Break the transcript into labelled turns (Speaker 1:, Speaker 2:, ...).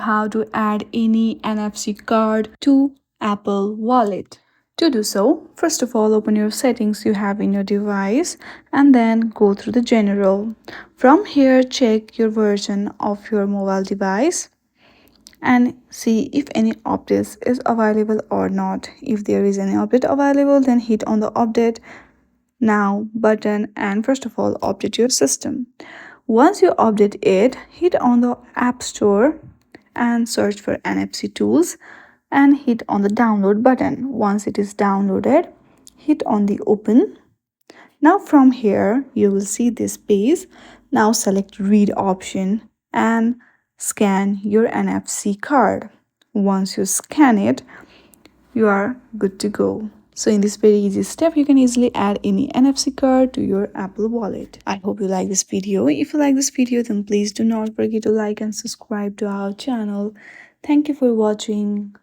Speaker 1: how to add any NFC card to Apple Wallet. To do so, first of all, open your settings you have in your device and then go through the general. From here, check your version of your mobile device and see if any updates is available or not. If there is any update available, then hit on the update now button and first of all update your system. Once you update it, hit on the App Store and search for NFC tools and hit on the download button. Once it is downloaded, hit on the open. Now from here you will see this page. Now select read option and scan your NFC card. Once you scan it, you are good to go. So in this very easy step, you can easily add any NFC card to your Apple Wallet. I hope you like this video. If you like this video, then please do not forget to like and subscribe to our channel. Thank you for watching.